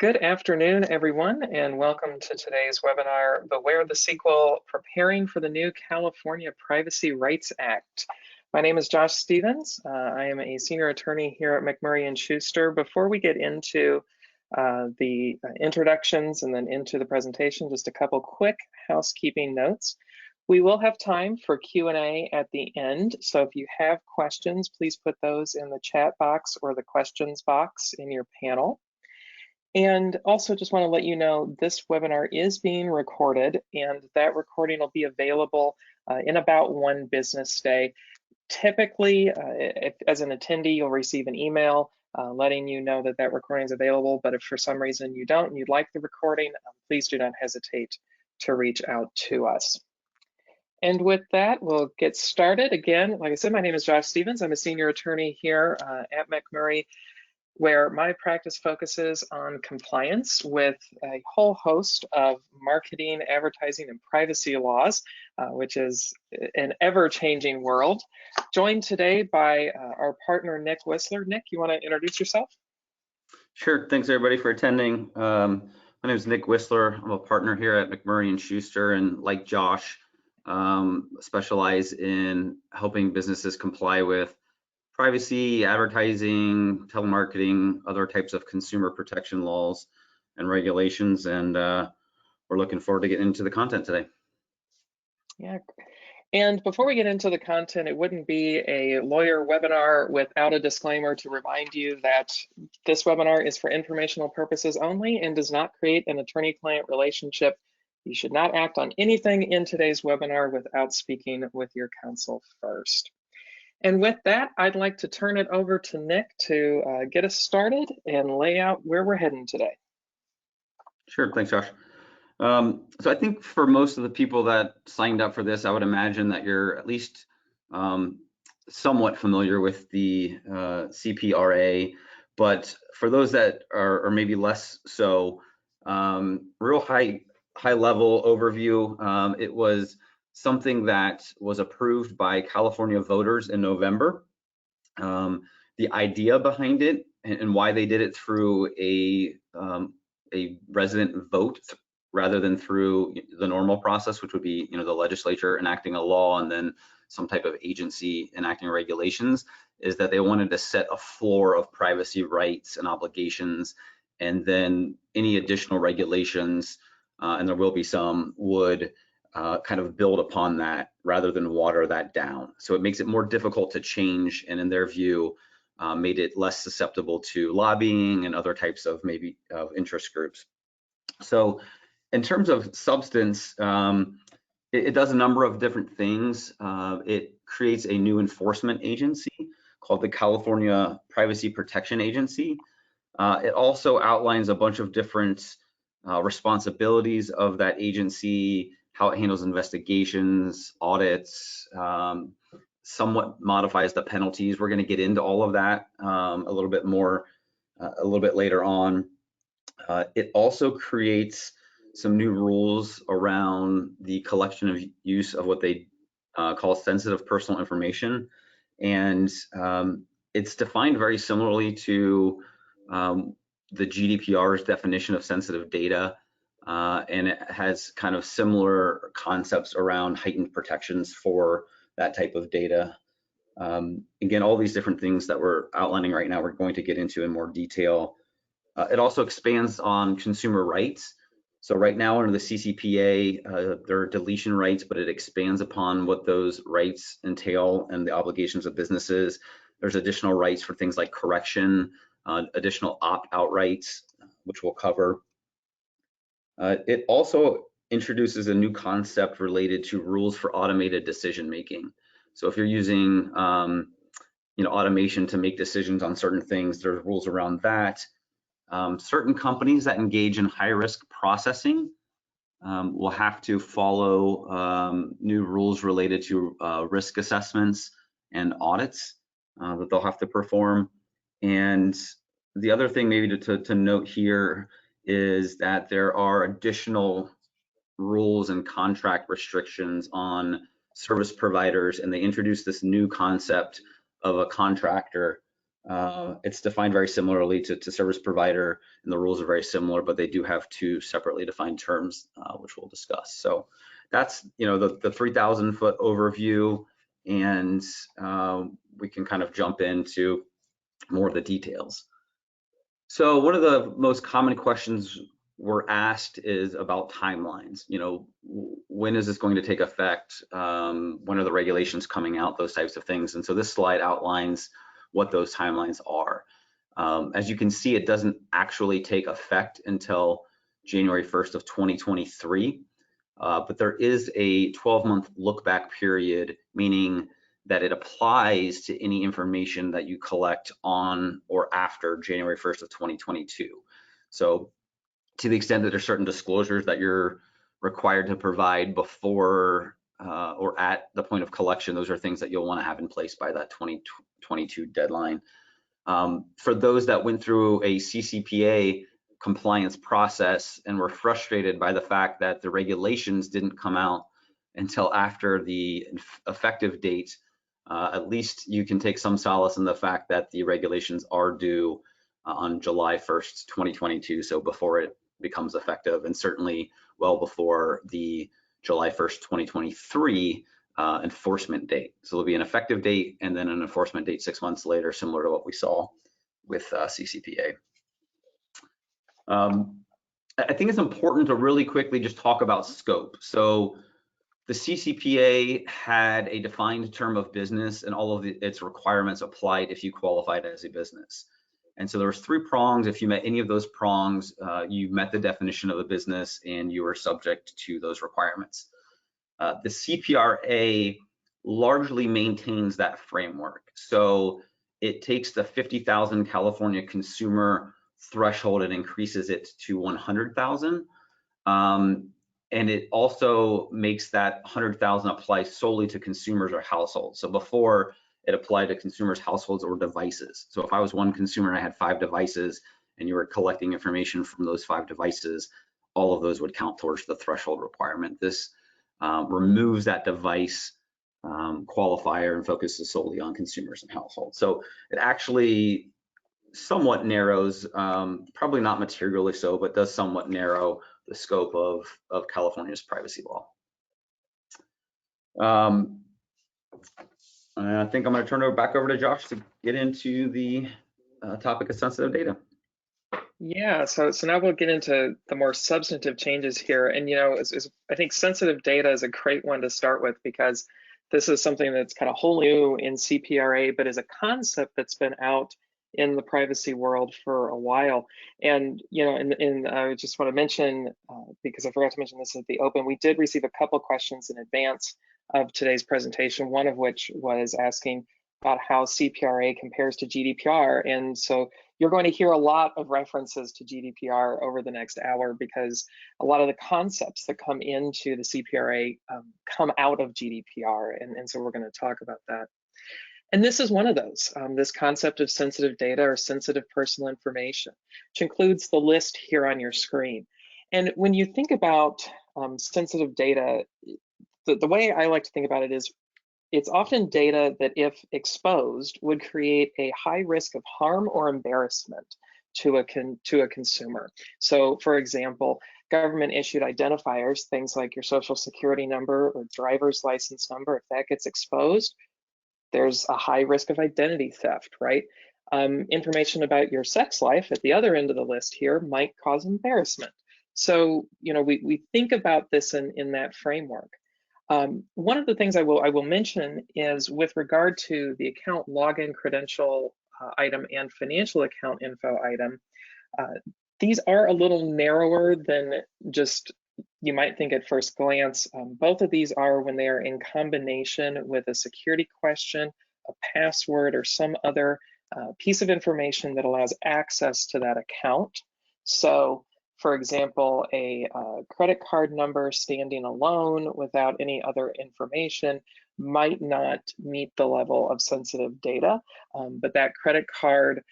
Good afternoon, everyone, and welcome to today's webinar, Beware the Sequel, Preparing for the New California Privacy Rights Act. My name is Josh Stevens. I am a senior attorney here at Mac Murray Shuster. Before we get into the introductions and then into the presentation, just a couple quick housekeeping notes. We will have time for Q&A at the end, so if you have questions, please put those in the chat box or the questions box in your panel. And also just want to let you know this webinar is being recorded, and that recording will be available in about 1 business day. Typically, as an attendee, you'll receive an email letting you know that that recording is available, but if for some reason you don't and you'd like the recording, please do not hesitate to reach out to us. And with that, we'll get started. Again, like I said, my name is Josh Stevens. I'm a senior attorney here at Mac Murray, where my practice focuses on compliance with a whole host of marketing, advertising, and privacy laws, which is an ever-changing world. Joined today by our partner, Nick Whisler. Nick, you want to introduce yourself? Sure. Thanks, everybody, for attending. My name is Nick Whisler. I'm a partner here at Mac Murray Shuster, and like Josh, specialize in helping businesses comply with privacy, advertising, telemarketing, other types of consumer protection laws and regulations, and we're looking forward to getting into the content today. Yeah, and before we get into the content, it wouldn't be a lawyer webinar without a disclaimer to remind you that this webinar is for informational purposes only and does not create an attorney-client relationship. You should not act on anything in today's webinar without speaking with your counsel first. And with that, I'd like to turn it over to Nick to get us started and lay out where we're heading today. Sure, thanks, Josh. So I think for most of the people that signed up for this, I would imagine that you're at least somewhat familiar with the CPRA, but for those that are maybe less so, real high level overview, it was something that was approved by California voters in November. The idea behind it and why they did it through a resident vote rather than through the normal process, which would be the legislature enacting a law and then some type of agency enacting regulations, is that they wanted to set a floor of privacy rights and obligations, and then any additional regulations, and there will be some, would kind of build upon that rather than water that down. So it makes it more difficult to change, and in their view, made it less susceptible to lobbying and other types of maybe interest groups. So in terms of substance, it does a number of different things. It creates a new enforcement agency called the California Privacy Protection Agency. It also outlines a bunch of different responsibilities of that agency, how it handles investigations, audits, somewhat modifies the penalties. We're going to get into all of that a little bit more, a little bit later on. It also creates some new rules around the collection of use of what they call sensitive personal information. And it's defined very similarly to the GDPR's definition of sensitive data. And it has kind of similar concepts around heightened protections for that type of data. Again, all these different things that we're outlining right now, we're going to get into in more detail. It also expands on consumer rights. So right now under the CCPA, there are deletion rights, but it expands upon what those rights entail and the obligations of businesses. There's additional rights for things like correction, additional opt-out rights, which we'll cover. It also introduces a new concept related to rules for automated decision making. So if you're using automation to make decisions on certain things, there's rules around that. Certain companies that engage in high-risk processing will have to follow new rules related to risk assessments and audits that they'll have to perform. And the other thing maybe to note here is that there are additional rules and contract restrictions on service providers, and they introduced this new concept of a contractor It's defined very similarly to service provider, and the rules are very similar, but they do have two separately defined terms, which we'll discuss. So that's, the 3,000 foot overview, and we can kind of jump into more of the details. So one of the most common questions we're asked is about timelines. When is this going to take effect? When are the regulations coming out? Those types of things. And so this slide outlines what those timelines are. As you can see, it doesn't actually take effect until January 1st of 2023, but there is a 12-month look back period, meaning that it applies to any information that you collect on or after January 1st of 2022. So to the extent that there's certain disclosures that you're required to provide before or at the point of collection, those are things that you'll want to have in place by that 2022 deadline. For those that went through a CCPA compliance process and were frustrated by the fact that the regulations didn't come out until after the effective date, at least you can take some solace in the fact that the regulations are due on July 1st, 2022, so before it becomes effective, and certainly well before the July 1st, 2023 enforcement date. So there'll be an effective date and then an enforcement date 6 months later, similar to what we saw with CCPA. I think it's important to really quickly just talk about scope. So the CCPA had a defined term of business, and all of its requirements applied if you qualified as a business. And so there was 3 prongs. If you met any of those prongs, you met the definition of a business and you were subject to those requirements. The CPRA largely maintains that framework. So it takes the 50,000 California consumer threshold and increases it to 100,000. And it also makes that 100,000 apply solely to consumers or households. So before, it applied to consumers, households, or devices. So if I was one consumer and I had 5 devices and you were collecting information from those 5 devices, all of those would count towards the threshold requirement. This removes that device qualifier and focuses solely on consumers and households. So it actually somewhat narrows, probably not materially so, but does somewhat narrow the scope of California's privacy law. I think I'm going to turn it back over to Josh to get into the topic of sensitive data. Yeah, so now we'll get into the more substantive changes here. And I think sensitive data is a great one to start with, because this is something that's kind of wholly new in CPRA, but is a concept that's been out in the privacy world for a while. And I just want to mention, because I forgot to mention this at the open, we did receive a couple questions in advance of today's presentation, one of which was asking about how CPRA compares to GDPR. And so you're going to hear a lot of references to GDPR over the next hour, because a lot of the concepts that come into the CPRA come out of GDPR. And so we're going to talk about that. And this is one of those, this concept of sensitive data or sensitive personal information, which includes the list here on your screen. And when you think about sensitive data, the way I like to think about it is it's often data that, if exposed, would create a high risk of harm or embarrassment to a consumer. So, for example, government issued identifiers, things like your social security number or driver's license number, if that gets exposed, there's a high risk of identity theft, right? Information about your sex life at the other end of the list here might cause embarrassment. So, we think about this in that framework. One of the things I will mention is with regard to the account login credential item and financial account info item, these are a little narrower than just you might think at first glance. Both of these are when they are in combination with a security question, a password, or some other piece of information that allows access to that account. So, for example, a credit card number standing alone without any other information might not meet the level of sensitive data, but that credit card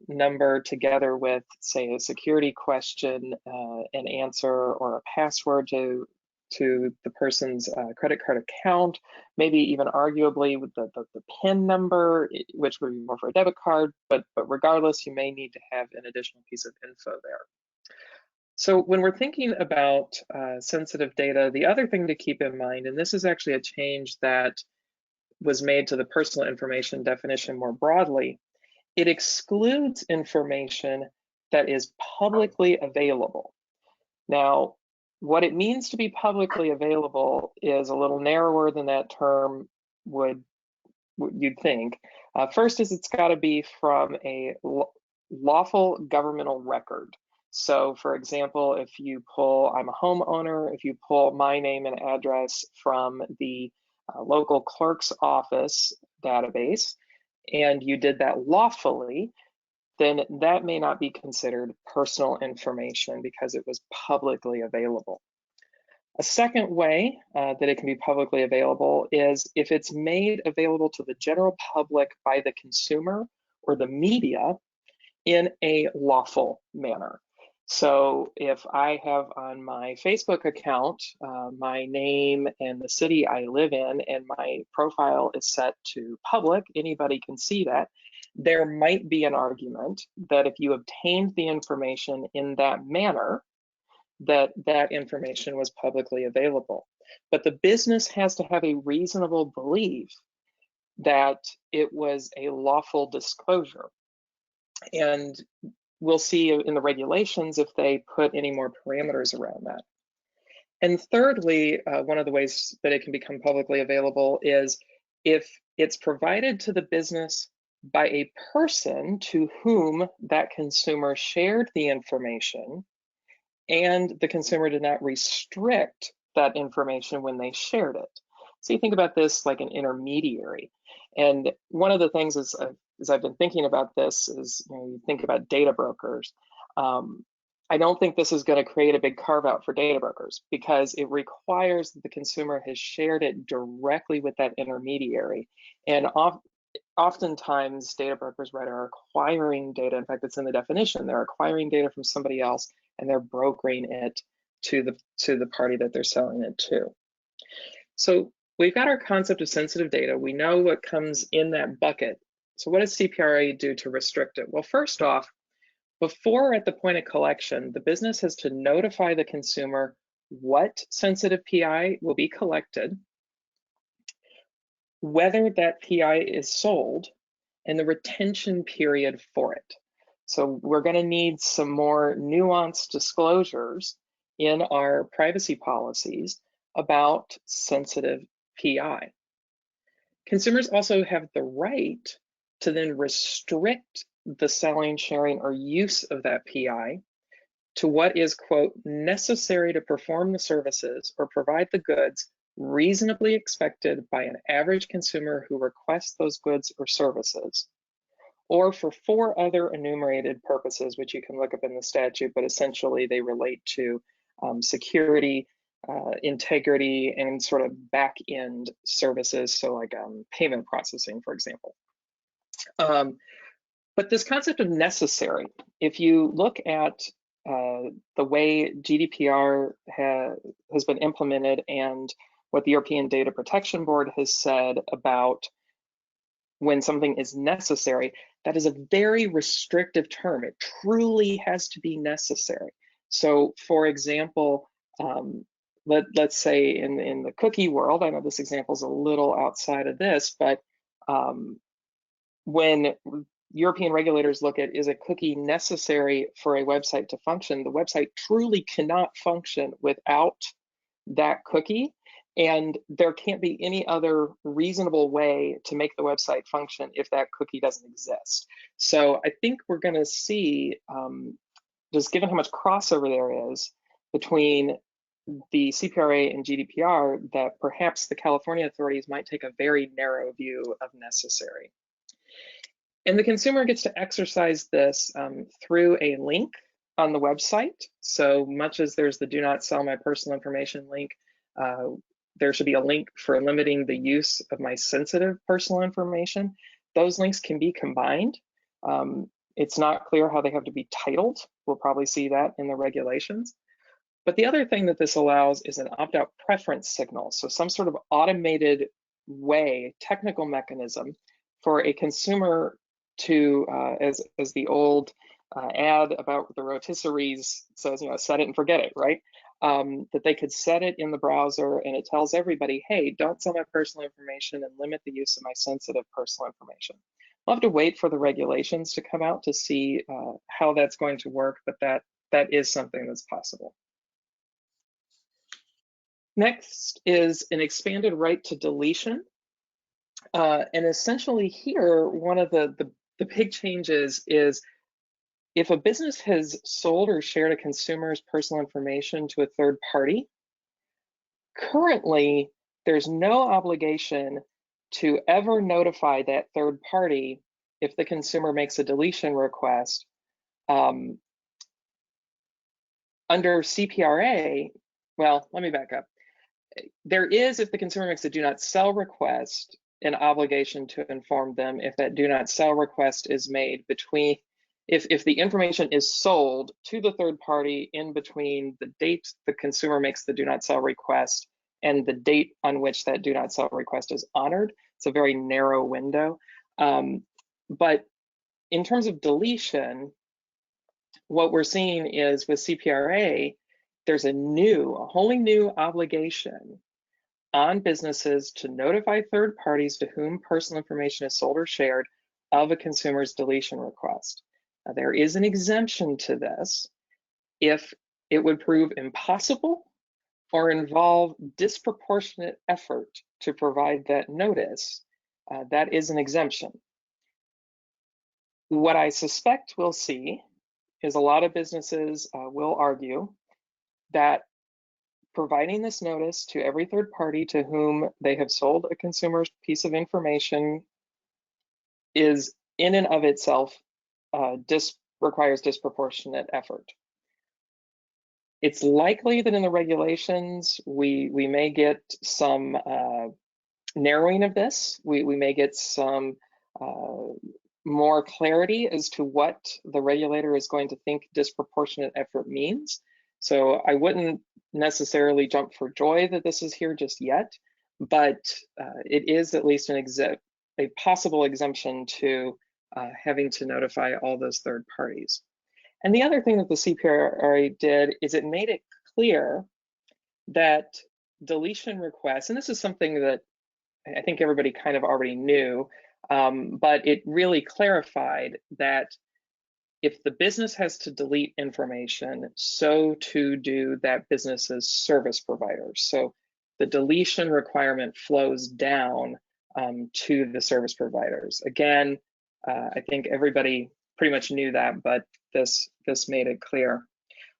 number together with, say, a security question, an answer, or a password to to the person's credit card account, maybe even arguably with the PIN number, which would be more for a debit card, but regardless, you may need to have an additional piece of info there. So when we're thinking about sensitive data, the other thing to keep in mind, and this is actually a change that was made to the personal information definition more broadly, it excludes information that is publicly available. Now, what it means to be publicly available is a little narrower than that term you'd think. First is it's got to be from a lawful governmental record. So for example, if you pull, I'm a homeowner, if you pull my name and address from the local clerk's office database, and you did that lawfully, then that may not be considered personal information because it was publicly available. A second way that it can be publicly available is if it's made available to the general public by the consumer or the media in a lawful manner. So if I have on my Facebook account my name and the city I live in, and my profile is set to public, anybody can see that, there might be an argument that if you obtained the information in that manner, that information was publicly available. But the business has to have a reasonable belief that it was a lawful disclosure. And we'll see in the regulations if they put any more parameters around that. And thirdly, one of the ways that it can become publicly available is if it's provided to the business by a person to whom that consumer shared the information, and the consumer did not restrict that information when they shared it. So you think about this like an intermediary. And one of the things is, as I've been thinking about this is, you think about data brokers. I don't think this is going to create a big carve out for data brokers because it requires that the consumer has shared it directly with that intermediary. And oftentimes data brokers, right, are acquiring data. In fact, it's in the definition. They're acquiring data from somebody else and they're brokering it to the party that they're selling it to. So we've got our concept of sensitive data. We know what comes in that bucket. So what does CPRA do to restrict it? Well, first off, before at the point of collection, the business has to notify the consumer what sensitive PI will be collected, whether that PI is sold, and the retention period for it. So we're going to need some more nuanced disclosures in our privacy policies about sensitive PI. Consumers also have the right to then restrict the selling, sharing, or use of that PI to what is, quote, necessary to perform the services or provide the goods reasonably expected by an average consumer who requests those goods or services, or for 4 other enumerated purposes, which you can look up in the statute, but essentially they relate to security, integrity, and sort of back-end services, so like payment processing, for example. But this concept of necessary, if you look at the way GDPR has been implemented and what the European Data Protection Board has said about when something is necessary, that is a very restrictive term. It truly has to be necessary. So for example, let's say in the cookie world, I know this example is a little outside of this, but when European regulators look at, is a cookie necessary for a website to function, the website truly cannot function without that cookie. And there can't be any other reasonable way to make the website function if that cookie doesn't exist. So I think we're going to see, just given how much crossover there is between the CPRA and GDPR, that perhaps the California authorities might take a very narrow view of necessary. And the consumer gets to exercise this through a link on the website. So much as there's the do not sell my personal information link, there should be a link for limiting the use of my sensitive personal information. Those links can be combined. It's not clear how they have to be titled. We'll probably see that in the regulations. But the other thing that this allows is an opt-out preference signal. So some sort of automated way, technical mechanism for a consumer to, as the old ad about the rotisseries says, set it and forget it, right? That they could set it in the browser and it tells everybody, hey, don't sell my personal information and limit the use of my sensitive personal information. We'll have to wait for the regulations to come out to see how that's going to work, but that is something that's possible. Next is an expanded right to deletion. And essentially here, one of the big changes is if a business has sold or shared a consumer's personal information to a third party, currently there's no obligation to ever notify that third party if the consumer makes a deletion request. Under CPRA, well, let me back up. There is, if the consumer makes a do not sell request, an obligation to inform them if that do not sell request is made between, if the information is sold to the third party in between the date the consumer makes the do not sell request and the date on which that do not sell request is honored. It's a very narrow window. But in terms of deletion, what we're seeing is with CPRA, there's a wholly new obligation on businesses to notify third parties to whom personal information is sold or shared of a consumer's deletion request. Now, there is an exemption to this if it would prove impossible or involve disproportionate effort to provide that notice. That is an exemption. What I suspect we'll see is a lot of businesses will argue that providing this notice to every third party to whom they have sold a consumer's piece of information is in and of itself requires disproportionate effort. It's likely that in the regulations, we may get some narrowing of this. We may get some more clarity as to what the regulator is going to think disproportionate effort means. So I wouldn't necessarily jump for joy that this is here just yet, but it is at least a possible exemption to having to notify all those third parties. And the other thing that the CPRA did is it made it clear that deletion requests, and this is something that I think everybody kind of already knew, but it really clarified that if the business has to delete information, so too do that business's service providers. So the deletion requirement flows down to the service providers. Again, I think everybody pretty much knew that, but this made it clear.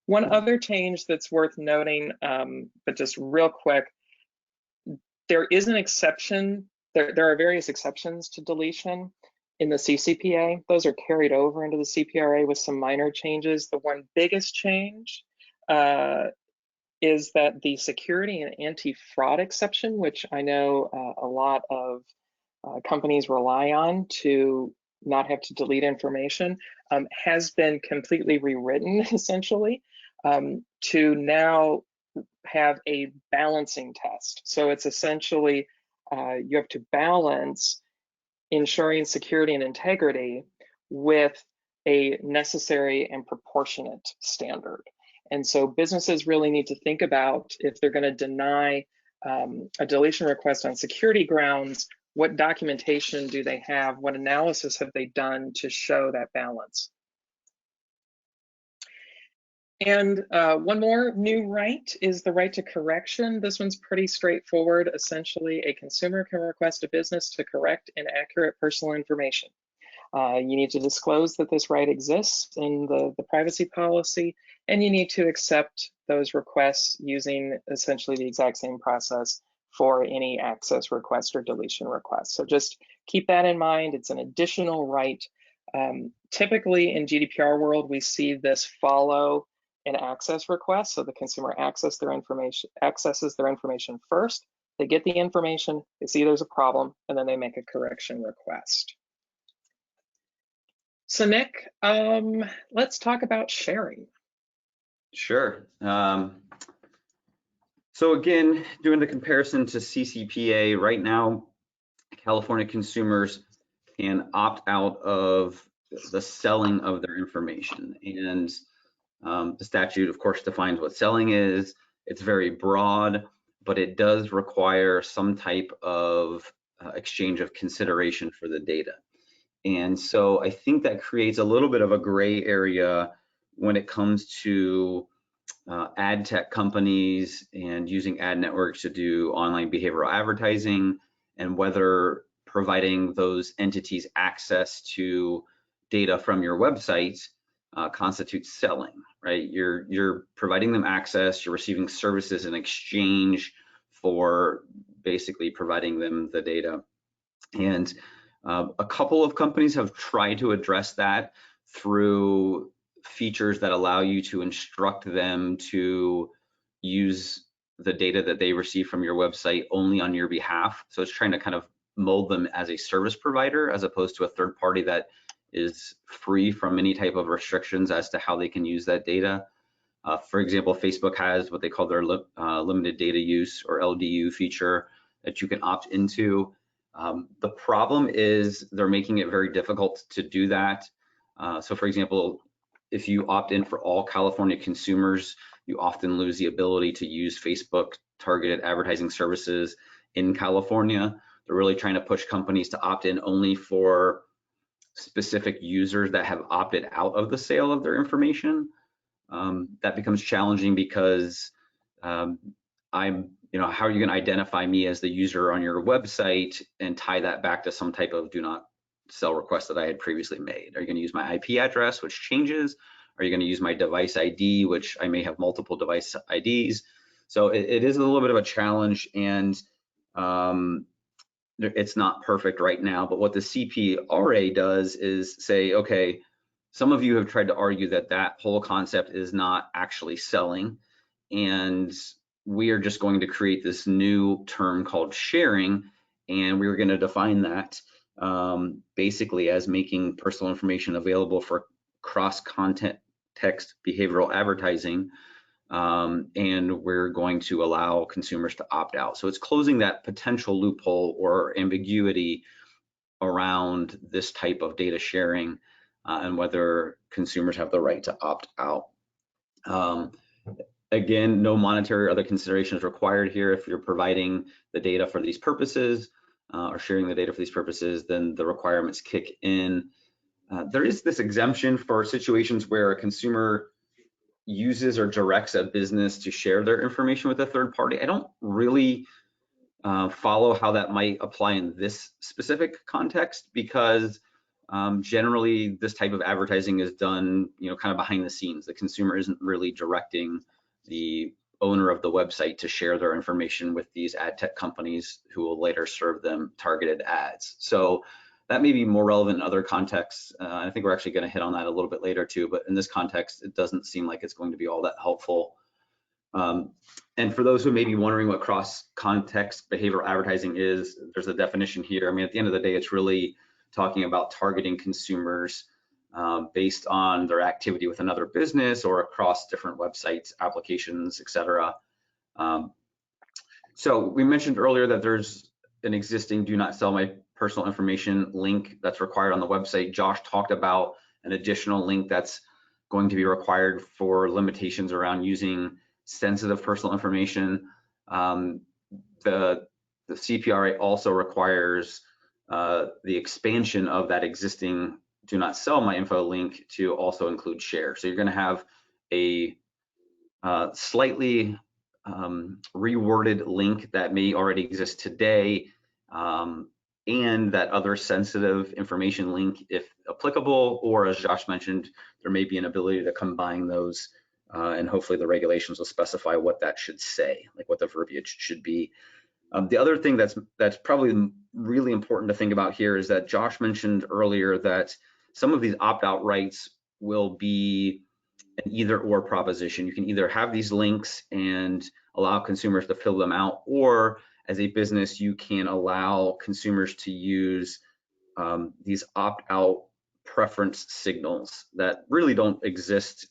One other change that's worth noting, but just real quick, there is an exception. There are various exceptions to deletion in the CCPA. Those are carried over into the CPRA with some minor changes. The one biggest change is that the security and anti-fraud exception, which I know a lot of companies rely on to not have to delete information, has been completely rewritten essentially to now have a balancing test. So it's essentially you have to balance ensuring security and integrity with a necessary and proportionate standard. And so businesses really need to think about if they're going to deny a deletion request on security grounds, what documentation do they have? What analysis have they done to show that balance? And one more new right is the right to correction. This one's pretty straightforward. Essentially, a consumer can request a business to correct inaccurate personal information. You need to disclose that this right exists in the privacy policy, and you need to accept those requests using essentially the exact same process for any access request or deletion request. So just keep that in mind. It's an additional right. Typically in GDPR world, we see this follow an access request. So the consumer accesses their information first. They get the information, they see there's a problem, and then they make a correction request. So Nick, let's talk about sharing. Sure. So again, doing the comparison to CCPA, right now, California consumers can opt out of the selling of their information. And the statute, of course, defines what selling is. It's very broad, but it does require some type of exchange of consideration for the data. And so I think that creates a little bit of a gray area when it comes to ad tech companies and using ad networks to do online behavioral advertising, and whether providing those entities access to data from your website constitutes selling, right? You're providing them access, you're receiving services in exchange for basically providing them the data. And a couple of companies have tried to address that through features that allow you to instruct them to use the data that they receive from your website only on your behalf. So it's trying to kind of mold them as a service provider as opposed to a third party that is free from any type of restrictions as to how they can use that data. For example, Facebook has what they call their limited data use, or LDU feature, that you can opt into. The problem is they're making it very difficult to do that. So for example, if you opt in for all California consumers, you often lose the ability to use Facebook targeted advertising services in California. They're really trying to push companies to opt in only for specific users that have opted out of the sale of their information. That becomes challenging because how are you going to identify me as the user on your website and tie that back to some type of do not sell request that I had previously made? Are you going to use my IP address, which changes? Are you going to use my device ID, which I may have multiple device IDs? So it is a little bit of a challenge, and it's not perfect right now. But what the CPRA does is say, okay, some of you have tried to argue that that whole concept is not actually selling, and we are just going to create this new term called sharing, and we're going to define that basically as making personal information available for cross-content text behavioral advertising, and we're going to allow consumers to opt out. So it's closing that potential loophole or ambiguity around this type of data sharing and whether consumers have the right to opt out. Again, no monetary or other considerations required here. If you're providing the data for these purposes or sharing the data for these purposes, then the requirements kick in. There is this exemption for situations where a consumer uses or directs a business to share their information with a third party. I don't really follow how that might apply in this specific context, because generally this type of advertising is done, kind of behind the scenes. The consumer isn't really directing the owner of the website to share their information with these ad tech companies who will later serve them targeted ads. So that may be more relevant in other contexts. I think we're actually going to hit on that a little bit later too, but in this context, it doesn't seem like it's going to be all that helpful. And for those who may be wondering what cross-context behavioral advertising is, there's a definition here. I mean, at the end of the day, it's really talking about targeting consumers based on their activity with another business or across different websites, applications, etc. So we mentioned earlier that there's an existing do not sell my personal information link that's required on the website. Josh talked about an additional link that's going to be required for limitations around using sensitive personal information. The CPRA also requires the expansion of that existing do not sell my info link to also include share. So you're going to have a slightly reworded link that may already exist today, and that other sensitive information link if applicable, or as Josh mentioned, there may be an ability to combine those, and hopefully the regulations will specify what that should say, like what the verbiage should be. The other thing that's probably really important to think about here is that Josh mentioned earlier that some of these opt-out rights will be an either-or proposition. You can either have these links and allow consumers to fill them out, or as a business, you can allow consumers to use these opt-out preference signals that really don't exist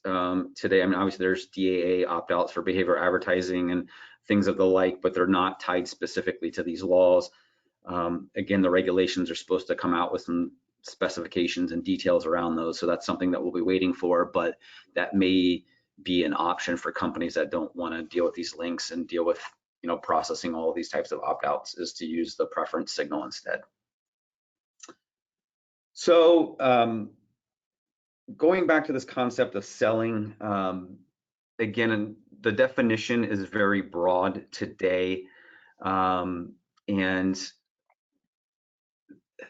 today. I mean, obviously there's DAA opt-outs for behavior advertising and things of the like, but they're not tied specifically to these laws. Again, the regulations are supposed to come out with some specifications and details around those. So that's something that we'll be waiting for, but that may be an option for companies that don't want to deal with these links and deal with, you know, processing all of these types of opt-outs, is to use the preference signal instead. So going back to this concept of selling, again, the definition is very broad today, and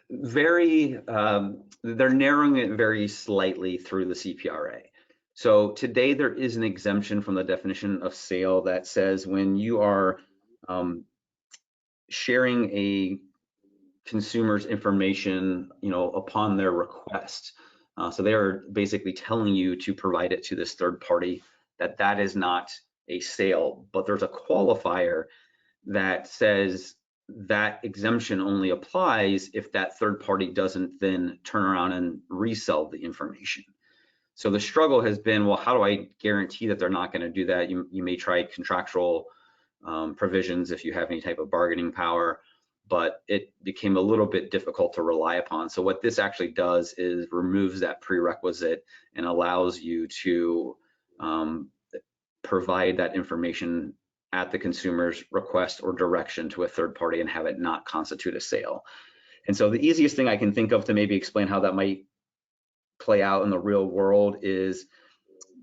they're narrowing it very slightly through the CPRA. So today there is an exemption from the definition of sale that says when you are sharing a consumer's information, you know, upon their request. So they are basically telling you to provide it to this third party, that is not a sale. But there's a qualifier that says that exemption only applies if that third party doesn't then turn around and resell the information. So the struggle has been, well, how do I guarantee that they're not going to do that? You may try contractual provisions if you have any type of bargaining power, but it became a little bit difficult to rely upon. So what this actually does is removes that prerequisite and allows you to provide that information at the consumer's request or direction to a third party and have it not constitute a sale. And so the easiest thing I can think of to maybe explain how that might play out in the real world is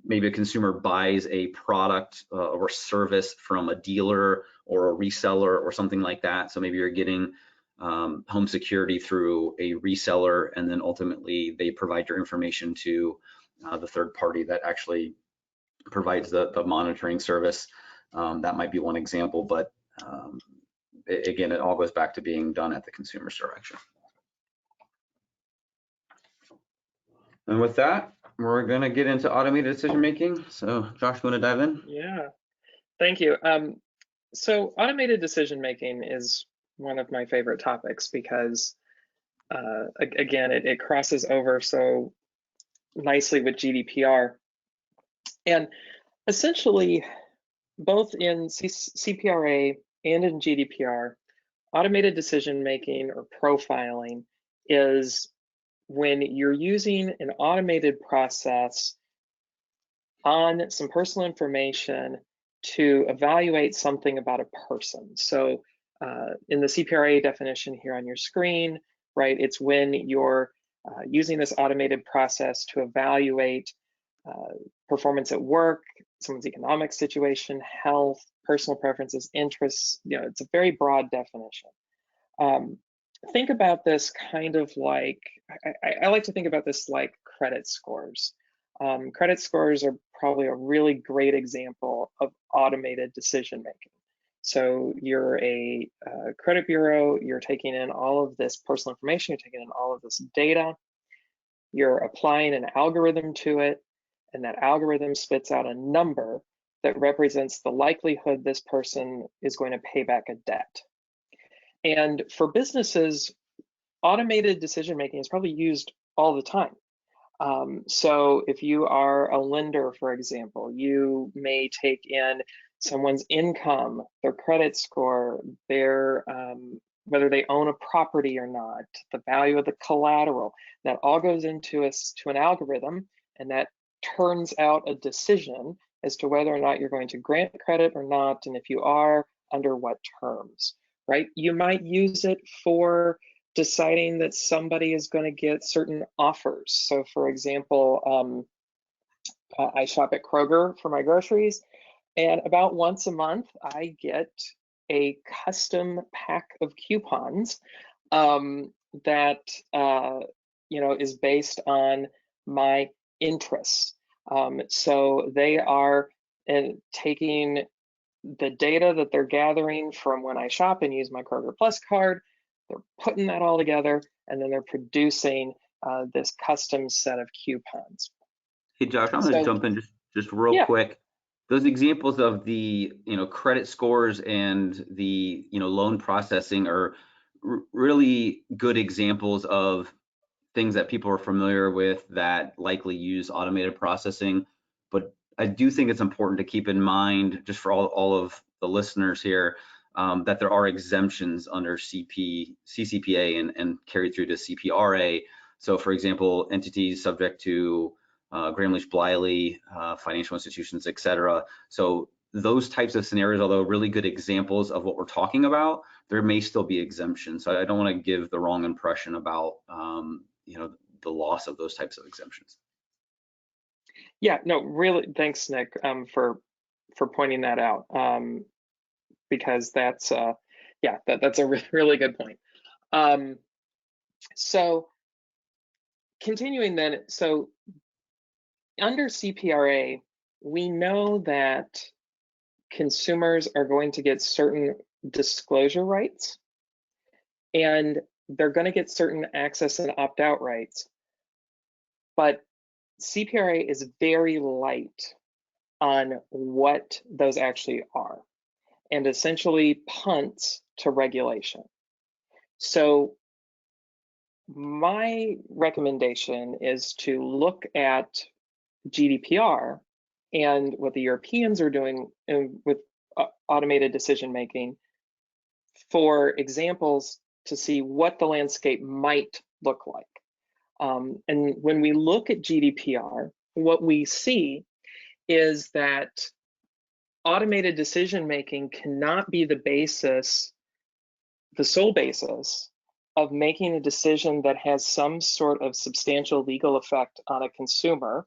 maybe a consumer buys a product or service from a dealer or a reseller or something like that. So maybe you're getting home security through a reseller, and then ultimately they provide your information to the third party that actually provides the monitoring service. That might be one example, but again, it all goes back to being done at the consumer's direction. And with that, we're going to get into automated decision making. So Josh, you want to dive in? Yeah, thank you. So automated decision making is one of my favorite topics because, again, it crosses over so nicely with GDPR. And essentially, both in CPRA and in GDPR, automated decision making or profiling is when you're using an automated process on some personal information to evaluate something about a person. So in the CPRA definition here on your screen, right, it's when you're using this automated process to evaluate performance at work, someone's economic situation, health, personal preferences, interests. You know, it's a very broad definition. Think about this kind of like, I like to think about this like credit scores. Credit scores are probably a really great example of automated decision making. So you're a credit bureau, you're taking in all of this personal information, you're taking in all of this data, you're applying an algorithm to it, and that algorithm spits out a number that represents the likelihood this person is going to pay back a debt. And for businesses, automated decision making is probably used all the time. So if you are a lender, for example, you may take in someone's income, their credit score, their whether they own a property or not, the value of the collateral. That all goes into an algorithm, and that turns out a decision as to whether or not you're going to grant credit or not, and if you are, under what terms, right? You might use it for deciding that somebody is going to get certain offers. So for example, I shop at Kroger for my groceries, and about once a month, I get a custom pack of coupons that you know, is based on my interests. So they are taking the data that they're gathering from when I shop and use my Kroger Plus card. They're putting that all together, and then they're producing this custom set of coupons. Hey Josh, I'm going to jump in just real quick. Those examples of the credit scores and the loan processing are really good examples of things that people are familiar with that likely use automated processing. But I do think it's important to keep in mind, just for all of the listeners here, that there are exemptions under CCPA and carried through to CPRA. So for example, entities subject to Gramm-Leach-Bliley, financial institutions, et cetera. So those types of scenarios, although really good examples of what we're talking about, there may still be exemptions. So I don't want to give the wrong impression about the loss of those types of exemptions. Yeah, no, really, thanks, Nick, for pointing that out, because that's that's a really good point. So continuing then, so under CPRA, we know that consumers are going to get certain disclosure rights, and they're going to get certain access and opt-out rights. But CPRA is very light on what those actually are, and essentially punts to regulation. So my recommendation is to look at GDPR and what the Europeans are doing with automated decision making for examples to see what the landscape might look like. And when we look at GDPR, what we see is that automated decision making cannot be the basis, the sole basis of making a decision that has some sort of substantial legal effect on a consumer,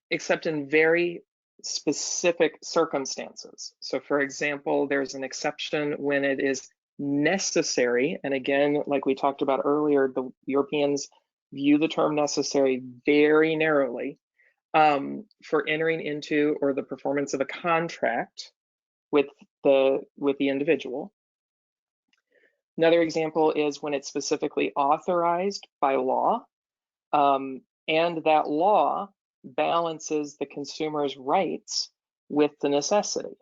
except in very specific circumstances. So for example, there's an exception when it is necessary. And again, like we talked about earlier, the Europeans view the term necessary very narrowly, for entering into or the performance of a contract with the individual. Another example is when it's specifically authorized by law, and that law balances the consumer's rights with the necessity.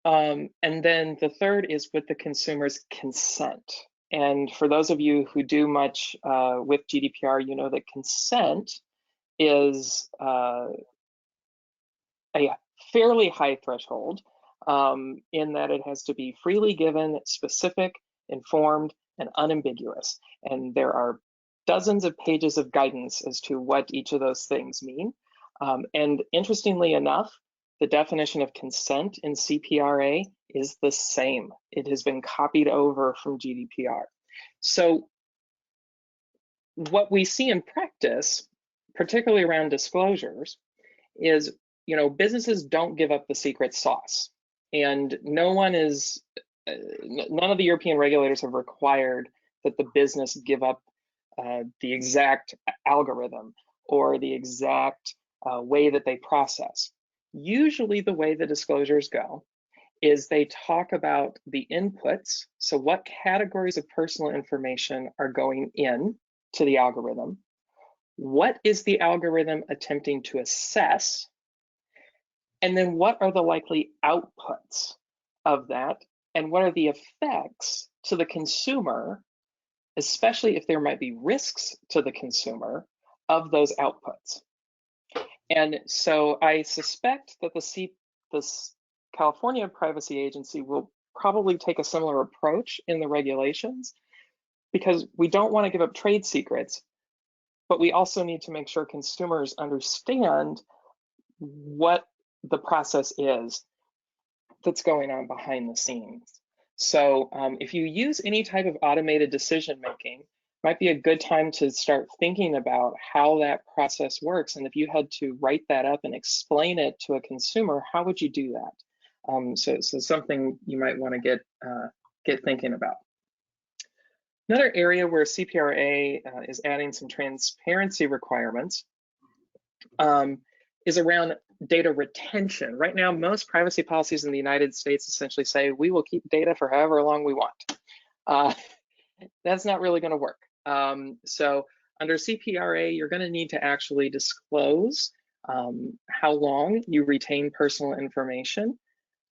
And then the third is with the consumer's consent. And for those of you who do much with GDPR, you know that consent is a fairly high threshold, in that it has to be freely given, specific, informed, and unambiguous. And there are dozens of pages of guidance as to what each of those things mean. And interestingly enough, the definition of consent in CPRA is the same. It has been copied over from GDPR. So what we see in practice, particularly around disclosures, is businesses don't give up the secret sauce. And none of the European regulators have required that the business give up the exact algorithm or the exact way that they process. Usually the way the disclosures go is they talk about the inputs. So what categories of personal information are going in to the algorithm? What is the algorithm attempting to assess? And then what are the likely outputs of that? And what are the effects to the consumer, especially if there might be risks to the consumer of those outputs? And so I suspect that this California Privacy Agency will probably take a similar approach in the regulations, because we don't want to give up trade secrets, but we also need to make sure consumers understand what the process is that's going on behind the scenes. So if you use any type of automated decision making, might be a good time to start thinking about how that process works. And if you had to write that up and explain it to a consumer, how would you do that? So something you might want to get thinking about. Another area where CPRA is adding some transparency requirements is around data retention. Right now, most privacy policies in the United States essentially say we will keep data for however long we want. That's not really going to work. So under CPRA, you're going to need to actually disclose how long you retain personal information.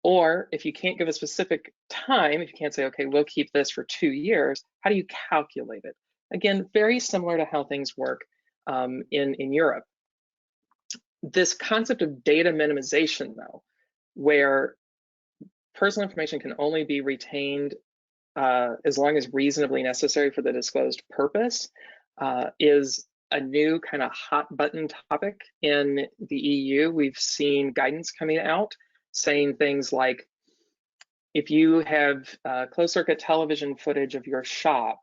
Or if you can't give a specific time, if you can't say, okay, we'll keep this for 2 years, how do you calculate it? Again, very similar to how things work in Europe. This concept of data minimization, though, where personal information can only be retained as long as reasonably necessary for the disclosed purpose, is a new kind of hot button topic in the EU. We've seen guidance coming out saying things like, if you have closed circuit television footage of your shop,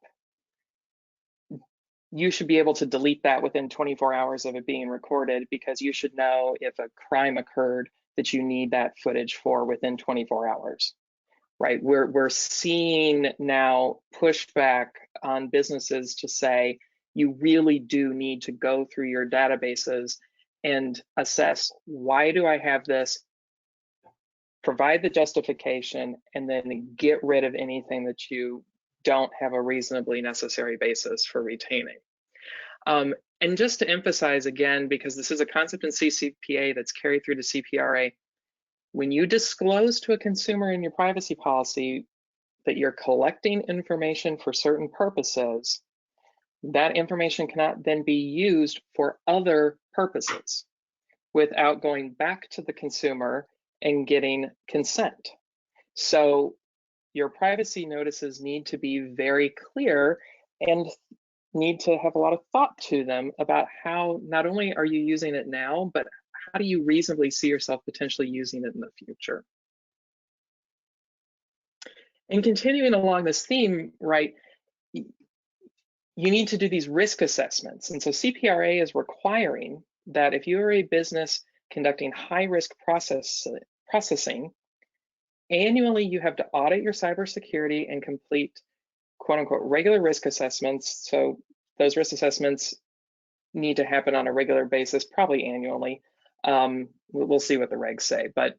you should be able to delete that within 24 hours of it being recorded, because you should know if a crime occurred that you need that footage for within 24 hours, right? We're seeing now pushback on businesses to say, you really do need to go through your databases and assess, why do I have this? Provide the justification, and then get rid of anything that you don't have a reasonably necessary basis for retaining. And just to emphasize again, because this is a concept in CCPA that's carried through to CPRA, when you disclose to a consumer in your privacy policy that you're collecting information for certain purposes, that information cannot then be used for other purposes without going back to the consumer and getting consent. So your privacy notices need to be very clear and need to have a lot of thought to them about how not only are you using it now, but how do you reasonably see yourself potentially using it in the future? And continuing along this theme, right, you need to do these risk assessments. And so CPRA is requiring that if you are a business conducting high risk processing, annually you have to audit your cybersecurity and complete quote unquote regular risk assessments. So those risk assessments need to happen on a regular basis, probably annually. We'll see what the regs say, but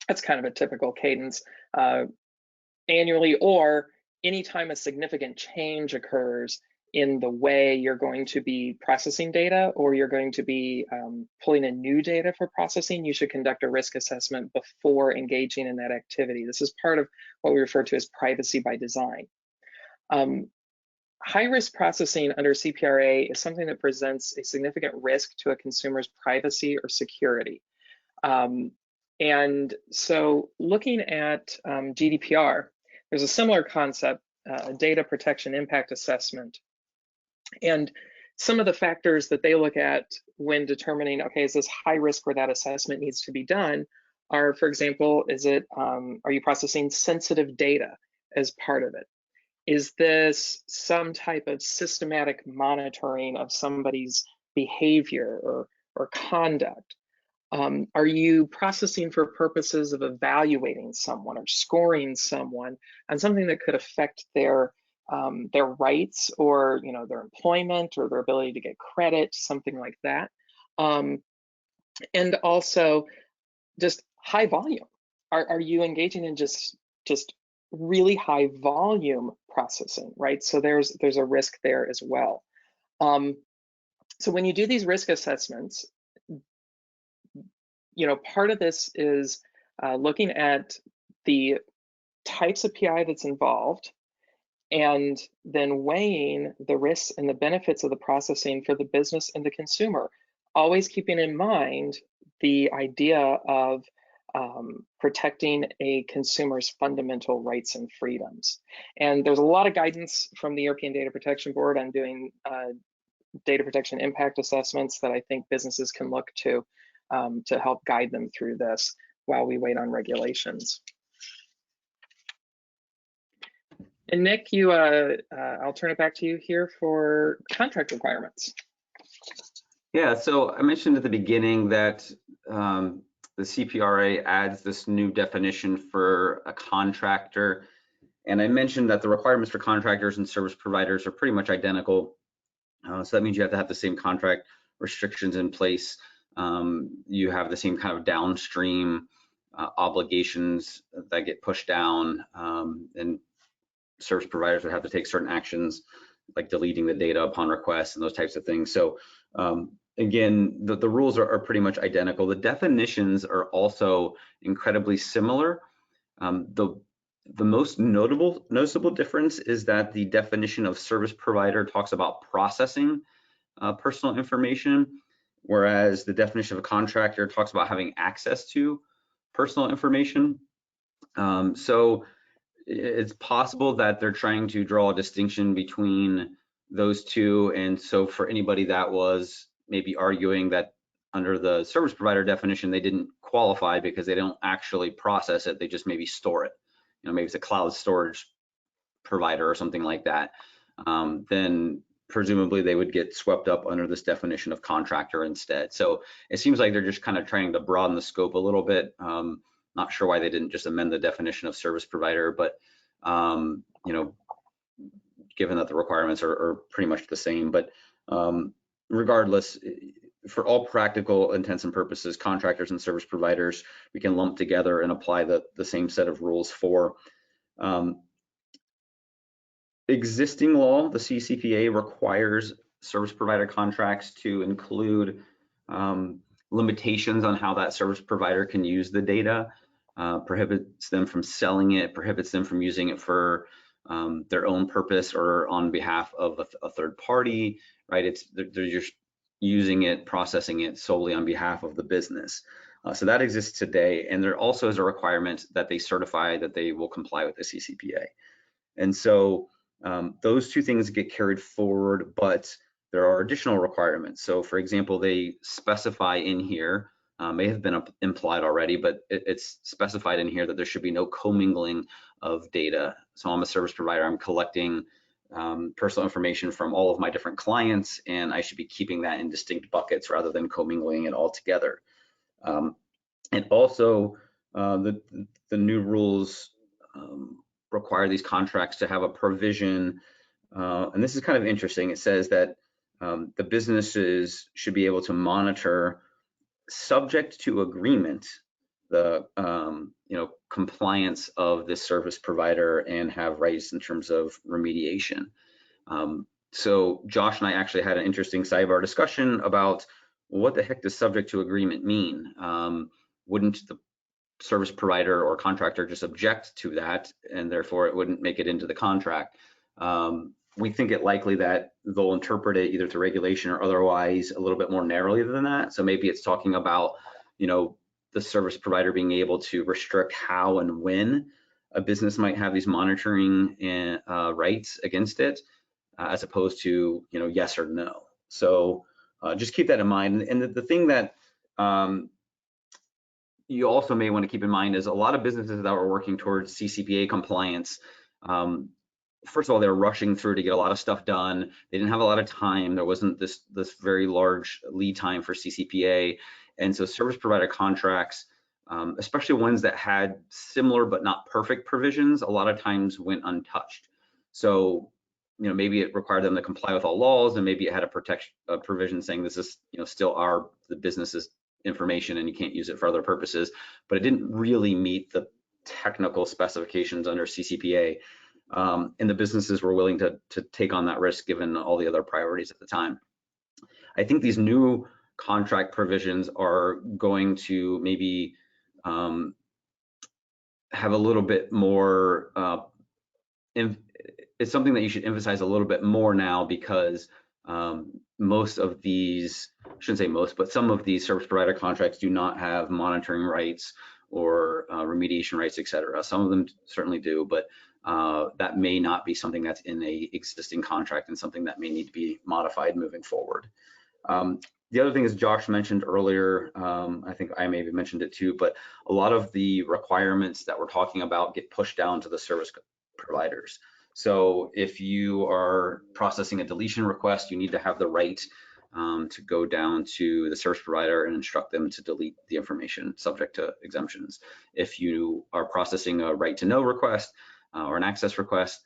that's kind of a typical cadence, annually, or anytime a significant change occurs in the way you're going to be processing data, or you're going to be pulling in new data for processing, you should conduct a risk assessment before engaging in that activity. This is part of what we refer to as privacy by design. High-risk processing under CPRA is something that presents a significant risk to a consumer's privacy or security. And so looking at GDPR, there's a similar concept, data protection impact assessment. And some of the factors that they look at when determining, okay, is this high risk where that assessment needs to be done, are, for example, is it, are you processing sensitive data as part of it? Is this some type of systematic monitoring of somebody's behavior or conduct? Are you processing for purposes of evaluating someone or scoring someone on something that could affect their rights, or their employment, or their ability to get credit, something like that? And also just high volume. Are you engaging in just really high volume processing, right? So there's a risk there as well. So when you do these risk assessments, part of this is looking at the types of PI that's involved, and then weighing the risks and the benefits of the processing for the business and the consumer, always keeping in mind the idea of protecting a consumer's fundamental rights and freedoms. And there's a lot of guidance from the European Data Protection Board on doing data protection impact assessments that I think businesses can look to help guide them through this while we wait on regulations. And Nick, I'll turn it back to you here for contract requirements. Yeah, so I mentioned at the beginning that the CPRA adds this new definition for a contractor. And I mentioned that the requirements for contractors and service providers are pretty much identical. So that means you have to have the same contract restrictions in place. You have the same kind of downstream obligations that get pushed down, and service providers would have to take certain actions like deleting the data upon request and those types of things. So again, the rules are pretty much identical. The definitions are also incredibly similar. The The most noticeable difference is that the definition of service provider talks about processing personal information, whereas the definition of a contractor talks about having access to personal information. So it's possible that they're trying to draw a distinction between those two. And so for anybody that was maybe arguing that under the service provider definition, they didn't qualify because they don't actually process it, they just maybe store it. You know, maybe it's a cloud storage provider or something like that. Then presumably they would get swept up under this definition of contractor instead. So it seems like they're just kind of trying to broaden the scope a little bit. Not sure why they didn't just amend the definition of service provider, but you know, given that the requirements are pretty much the same. But regardless, for all practical intents and purposes, contractors and service providers, we can lump together and apply the same set of rules for. Existing law, the CCPA requires service provider contracts to include limitations on how that service provider can use the data, prohibits them from selling it, prohibits them from using it for their own purpose or on behalf of a third party, right? They're just using it, processing it solely on behalf of the business. So that exists today, and there also is a requirement that they certify that they will comply with the CCPA. And so those two things get carried forward, but there are additional requirements. So for example, they specify in here, may have been implied already, but it's specified in here that there should be no commingling of data. So I'm a service provider, I'm collecting personal information from all of my different clients, and I should be keeping that in distinct buckets rather than commingling it all together. And also the new rules require these contracts to have a provision, and this is kind of interesting. It says that the businesses should be able to monitor, subject to agreement, the compliance of this service provider and have rights in terms of remediation. So Josh and I actually had an interesting sidebar discussion about, well, what the heck does subject to agreement mean? Wouldn't the service provider or contractor just object to that, and therefore it wouldn't make it into the contract? We think it likely that they'll interpret it either through regulation or otherwise a little bit more narrowly than that. So maybe it's talking about, the service provider being able to restrict how and when a business might have these monitoring rights against it, as opposed to, yes or no. So just keep that in mind. And the thing that you also may want to keep in mind is a lot of businesses that were working towards CCPA compliance, first of all, they're rushing through to get a lot of stuff done. They didn't have a lot of time. There wasn't this very large lead time for CCPA. And so service provider contracts, especially ones that had similar but not perfect provisions, a lot of times went untouched. So, maybe it required them to comply with all laws, and maybe it had a provision saying this is, still the business's information and you can't use it for other purposes, but it didn't really meet the technical specifications under CCPA. And the businesses were willing to take on that risk given all the other priorities at the time. I think these new contract provisions are going to maybe have a little bit more, it's something that you should emphasize a little bit more now, because most of these, I shouldn't say most, but some of these service provider contracts do not have monitoring rights or remediation rights, et cetera. Some of them certainly do, but that may not be something that's in a existing contract and something that may need to be modified moving forward. The other thing is Josh mentioned earlier, I think I maybe mentioned it too, but a lot of the requirements that we're talking about get pushed down to the service providers. So if you are processing a deletion request, you need to have the right to go down to the service provider and instruct them to delete the information subject to exemptions. If you are processing a right to know request or an access request,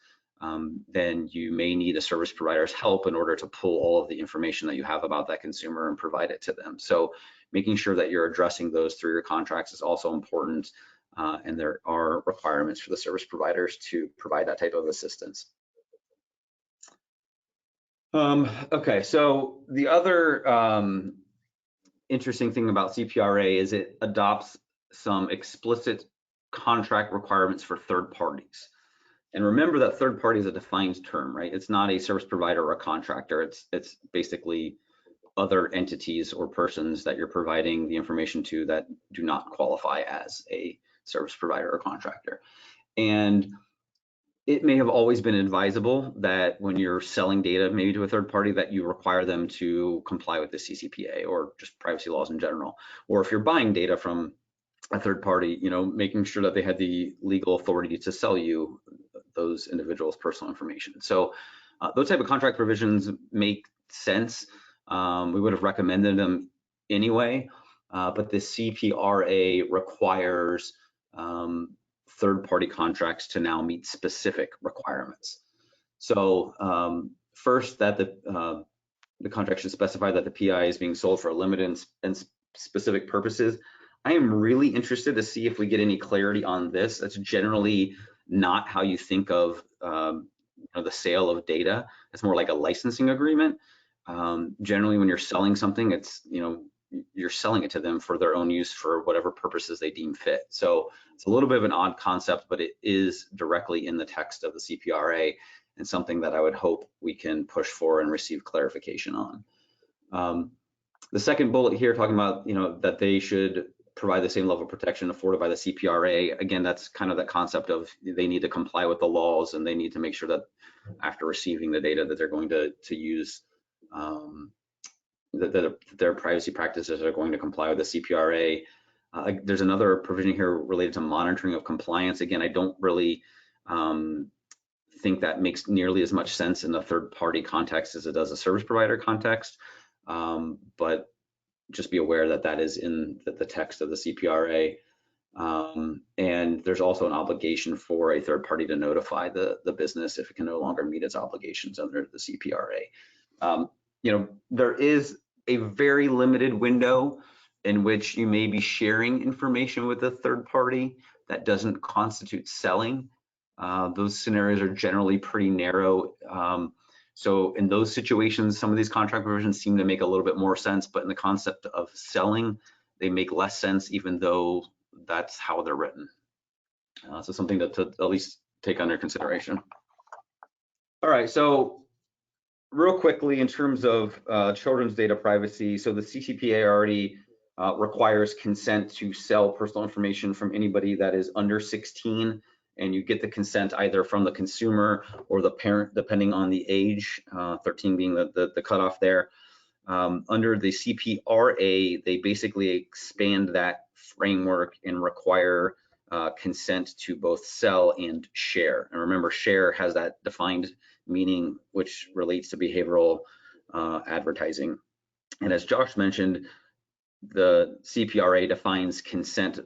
then you may need a service provider's help in order to pull all of the information that you have about that consumer and provide it to them. So making sure that you're addressing those through your contracts is also important. And there are requirements for the service providers to provide that type of assistance. Okay, so the other interesting thing about CPRA is it adopts some explicit contract requirements for third parties. And remember that third party is a defined term, right? It's not a service provider or a contractor. It's basically other entities or persons that you're providing the information to that do not qualify as a service provider or contractor. And it may have always been advisable that when you're selling data maybe to a third party that you require them to comply with the CCPA or just privacy laws in general. Or if you're buying data from a third party, you know, making sure that they had the legal authority to sell you those individuals' personal information. So those type of contract provisions make sense. We would have recommended them anyway, but the CPRA requires third-party contracts to now meet specific requirements. So first, that the contract should specify that the PI is being sold for limited and specific purposes. I am really interested to see if we get any clarity on this. That's generally not how you think of the sale of data. It's more like a licensing agreement. Generally, when you're selling something, it's you're selling it to them for their own use for whatever purposes they deem fit. So it's a little bit of an odd concept, but it is directly in the text of the CPRA and something that I would hope we can push for and receive clarification on. The second bullet here talking about that they should provide the same level of protection afforded by the CPRA. Again, that's kind of the concept of they need to comply with the laws and they need to make sure that after receiving the data that they're going to use that their privacy practices are going to comply with the CPRA. There's another provision here related to monitoring of compliance. Again, I don't really think that makes nearly as much sense in the third-party context as it does a service provider context, but just be aware that that is in the text of the CPRA. And there's also an obligation for a third party to notify the business if it can no longer meet its obligations under the CPRA. There is a very limited window in which you may be sharing information with a third party that doesn't constitute selling. Those scenarios are generally pretty narrow. So in those situations, some of these contract provisions seem to make a little bit more sense, but in the concept of selling, they make less sense, even though that's how they're written. So something to at least take under consideration. All right, so real quickly in terms of children's data privacy, so the CCPA already requires consent to sell personal information from anybody that is under 16, and you get the consent either from the consumer or the parent, depending on the age, 13 being the cutoff there. Under the CPRA, they basically expand that framework and require consent to both sell and share. And remember, share has that defined meaning which relates to behavioral advertising. And as Josh mentioned, the CPRA defines consent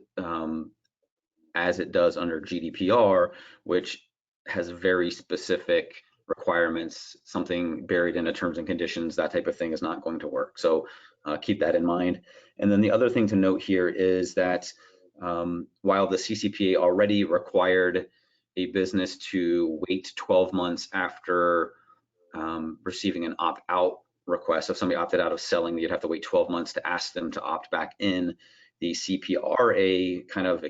as it does under GDPR, which has very specific requirements. Something buried in a terms and conditions, that type of thing is not going to work. So keep that in mind. And then the other thing to note here is that while the CCPA already required a business to wait 12 months after receiving an opt-out request, if somebody opted out of selling, you'd have to wait 12 months to ask them to opt back in. The CPRA kind of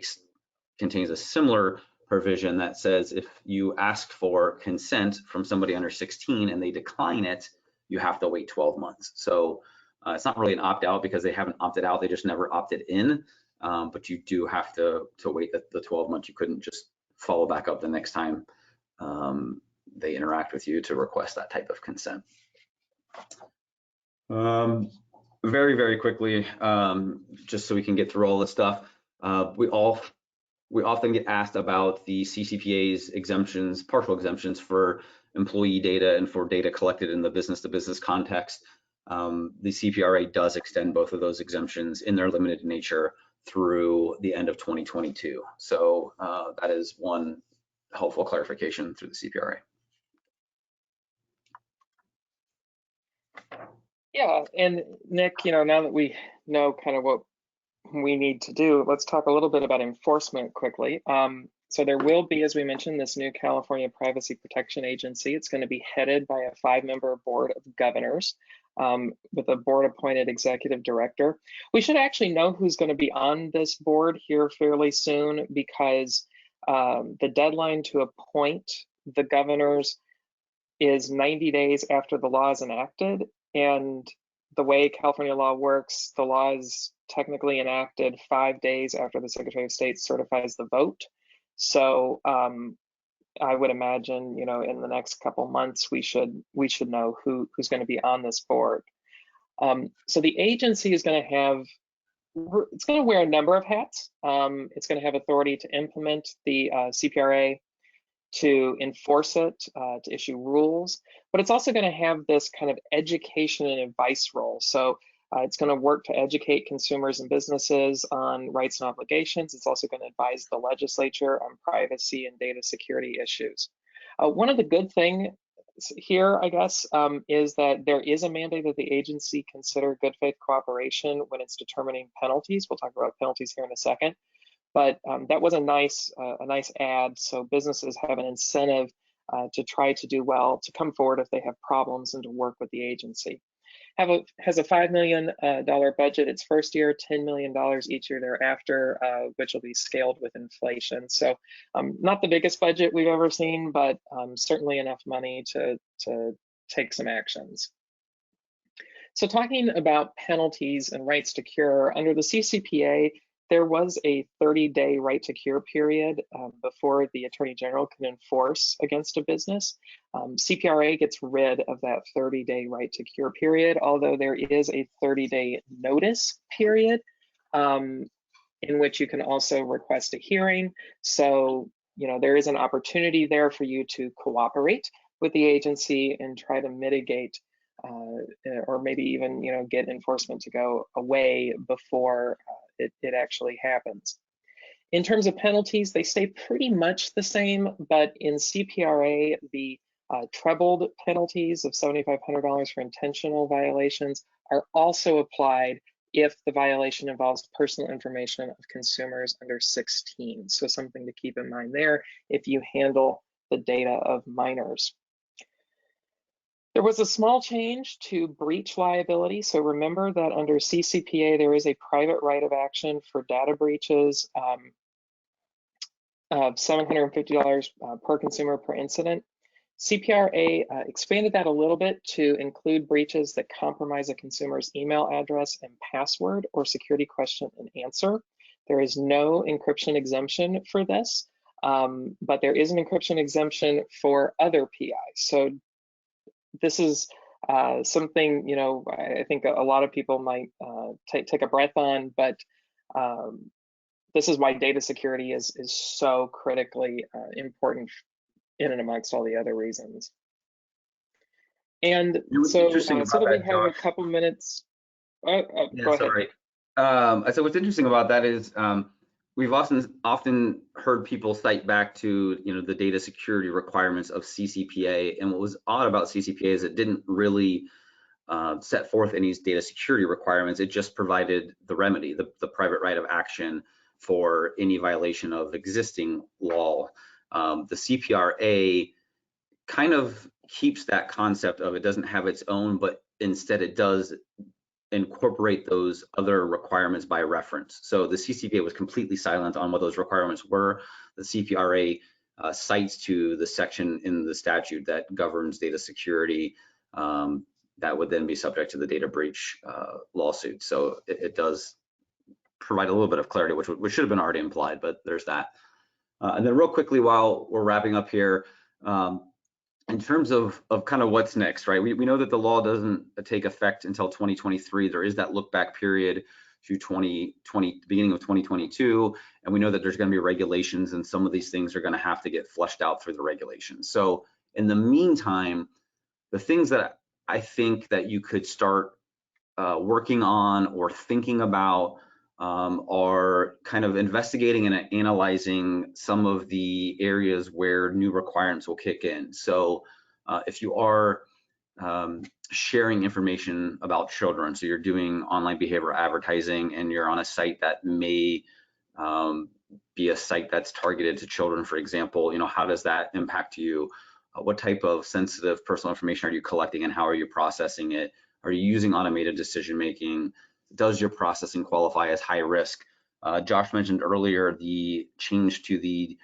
contains a similar provision that says if you ask for consent from somebody under 16 and they decline it, you have to wait 12 months. So it's not really an opt-out because they haven't opted out, they just never opted in, but you do have to wait the 12 months. You couldn't just follow back up the next time they interact with you to request that type of consent. Very, very quickly, just so we can get through all this stuff, we often get asked about the CCPA's exemptions, partial exemptions for employee data and for data collected in the business-to-business context. The CPRA does extend both of those exemptions in their limited nature through the end of 2022. So that is one helpful clarification through the CPRA. Yeah, and Nick, now that we know kind of what we need to do, let's talk a little bit about enforcement quickly. So there will be, as we mentioned, this new California Privacy Protection Agency. It's going to be headed by a 5-member board of governors. with a board-appointed executive director. We should actually know who's going to be on this board here fairly soon, because the deadline to appoint the governors is 90 days after the law is enacted. And the way California law works, the law is technically enacted 5 days after the Secretary of State certifies the vote. So I would imagine, in the next couple months, we should know who's going to be on this board. So the agency is going to have, it's going to wear a number of hats. It's going to have authority to implement the CPRA, to enforce it, to issue rules, but it's also going to have this kind of education and advice role. So it's going to work to educate consumers and businesses on rights and obligations. It's also going to advise the legislature on privacy and data security issues. One of the good things here, I guess, is that there is a mandate that the agency consider good faith cooperation when it's determining penalties. We'll talk about penalties here in a second. But that was a nice add. So businesses have an incentive to try to do well, to come forward if they have problems, and to work with the agency. Has a $5 million budget its first year, $10 million each year thereafter, which will be scaled with inflation. So not the biggest budget we've ever seen, but certainly enough money to take some actions. So talking about penalties and rights to cure, under the CCPA, there was a 30-day right to cure period before the Attorney General can enforce against a business. CPRA gets rid of that 30-day right to cure period, although there is a 30-day notice period in which you can also request a hearing. So, there is an opportunity there for you to cooperate with the agency and try to mitigate or maybe even, get enforcement to go away before it actually happens. In terms of penalties, they stay pretty much the same, but in CPRA, the trebled penalties of $7,500 for intentional violations are also applied if the violation involves personal information of consumers under 16. So something to keep in mind there if you handle the data of minors. There was a small change to breach liability. So remember that under CCPA, there is a private right of action for data breaches of $750 per consumer per incident. CPRA expanded that a little bit to include breaches that compromise a consumer's email address and password or security question and answer. There is no encryption exemption for this, but there is an encryption exemption for other PIs. So this is something, I think a lot of people might take a breath on, but this is why data security is so critically important in and amongst all the other reasons. And so that we have a couple minutes. Yeah, go ahead. So what's interesting about that is we've often heard people cite back to the data security requirements of CCPA, and what was odd about CCPA is it didn't really set forth any data security requirements. It just provided the remedy, the private right of action for any violation of existing law. The CPRA kind of keeps that concept of it doesn't have its own, but instead it does incorporate those other requirements by reference. So the CCPA was completely silent on what those requirements were. The CPRA cites to the section in the statute that governs data security that would then be subject to the data breach lawsuit. So it does provide a little bit of clarity, which should have been already implied, but there's that. And then real quickly, while we're wrapping up here, in terms of kind of what's next, right? We know that the law doesn't take effect until 2023. There is that look back period to 2020, beginning of 2022, and we know that there's going to be regulations, and some of these things are going to have to get fleshed out through the regulations. So in the meantime, the things that I think that you could start working on or thinking about are kind of investigating and analyzing some of the areas where new requirements will kick in. So if you are sharing information about children, so you're doing online behavioral advertising and you're on a site that may be a site that's targeted to children, for example, how does that impact you? What type of sensitive personal information are you collecting and how are you processing it? Are you using automated decision making? Does your processing qualify as high risk? Josh mentioned earlier the change to the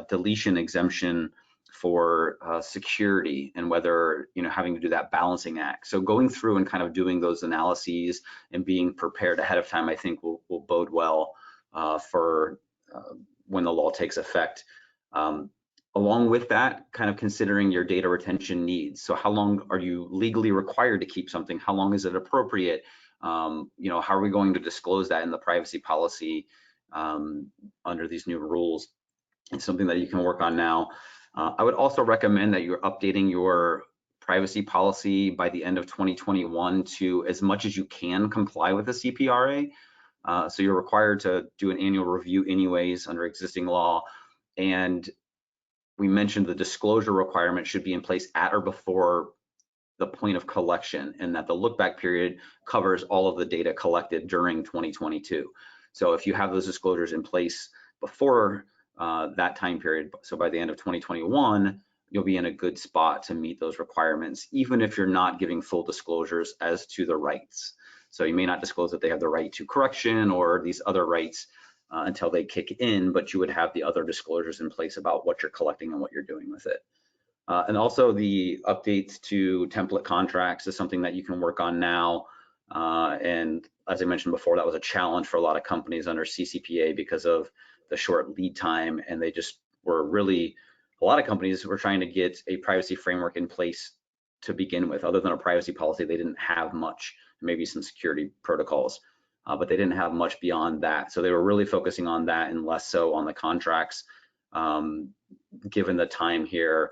deletion exemption for security, and whether having to do that balancing act. So going through and kind of doing those analyses and being prepared ahead of time, I think will bode well for when the law takes effect. Along with that, kind of considering your data retention needs. So how long are you legally required to keep something? How long is it appropriate? How are we going to disclose that in the privacy policy under these new rules? It's something that you can work on now. I would also recommend that you're updating your privacy policy by the end of 2021 to, as much as you can, comply with the CPRA. So you're required to do an annual review anyways under existing law. And we mentioned the disclosure requirement should be in place at or before the point of collection, and that the look back period covers all of the data collected during 2022. So if you have those disclosures in place before that time period, so by the end of 2021, you'll be in a good spot to meet those requirements, even if you're not giving full disclosures as to the rights. So you may not disclose that they have the right to correction or these other rights until they kick in, but you would have the other disclosures in place about what you're collecting and what you're doing with it. And also the updates to template contracts is something that you can work on now. And as I mentioned before, that was a challenge for a lot of companies under CCPA because of the short lead time. And they just were really, a lot of companies were trying to get a privacy framework in place to begin with. Other than a privacy policy, they didn't have much, maybe some security protocols, but they didn't have much beyond that. So they were really focusing on that and less so on the contracts. Given the time here,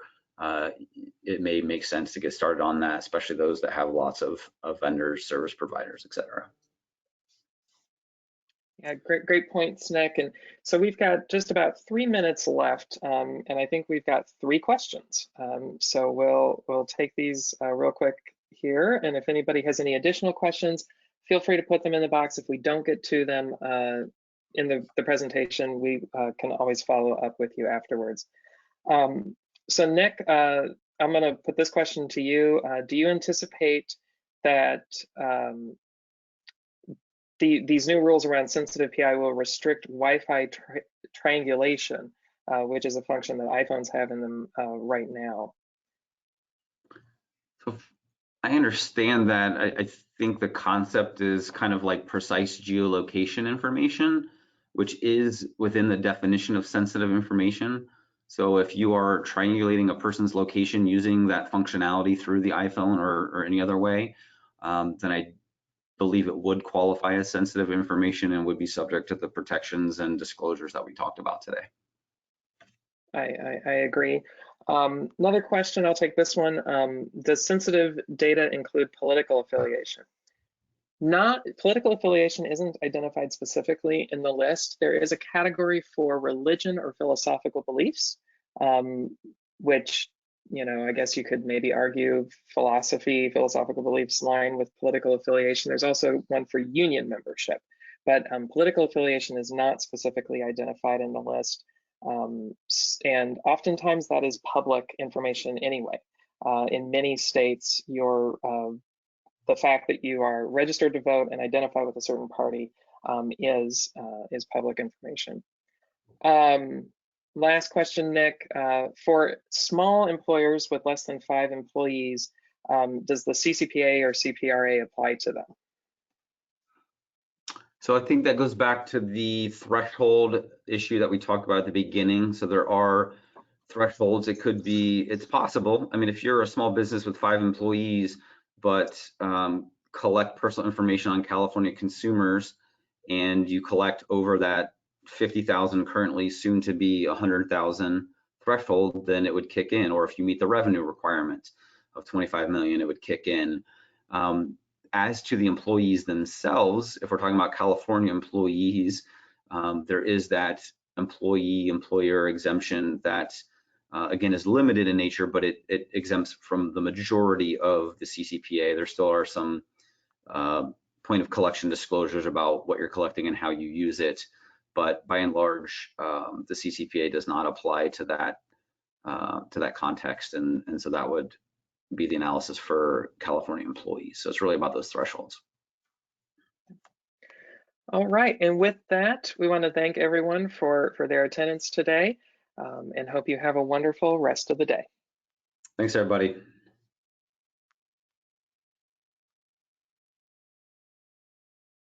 it may make sense to get started on that, especially those that have lots of vendors, service providers, et cetera. Yeah, great points, Nick. And so we've got just about 3 minutes left, and I think we've got 3 questions. So we'll take these real quick here, and if anybody has any additional questions, feel free to put them in the box. If we don't get to them in the presentation, we can always follow up with you afterwards. So Nick, I'm going to put this question to you. Do you anticipate that these new rules around sensitive PI will restrict Wi-Fi triangulation, which is a function that iPhones have in them right now? So I understand that. I think the concept is kind of like precise geolocation information, which is within the definition of sensitive information. So if you are triangulating a person's location using that functionality through the iPhone or any other way, then I believe it would qualify as sensitive information and would be subject to the protections and disclosures that we talked about today. I agree. Another question, I'll take this one. Does sensitive data include political affiliation? Political affiliation isn't identified specifically in the list. There is a category for religion or philosophical beliefs, which, I guess you could maybe argue philosophical beliefs line with political affiliation. There's also one for union membership, but political affiliation is not specifically identified in the list. And oftentimes that is public information anyway. In many states, the fact that you are registered to vote and identify with a certain party is public information. Last question, Nick. For small employers with less than 5 employees, does the CCPA or CPRA apply to them? So I think that goes back to the threshold issue that we talked about at the beginning. So there are thresholds. It's possible. I mean, if you're a small business with 5 employees, but collect personal information on California consumers, and you collect over that 50,000 currently, soon to be 100,000 threshold, then it would kick in. Or if you meet the revenue requirement of 25 million, it would kick in. As to the employees themselves, if we're talking about California employees, there is that employer exemption that again is limited in nature, but it exempts from the majority of the CCPA. There still are some point of collection disclosures about what you're collecting and how you use it, but by and large, the CCPA does not apply to that context, and so that would be the analysis for California employees. So it's really about those thresholds. All right, and with that, we want to thank everyone for their attendance today, and hope you have a wonderful rest of the day. Thanks, everybody.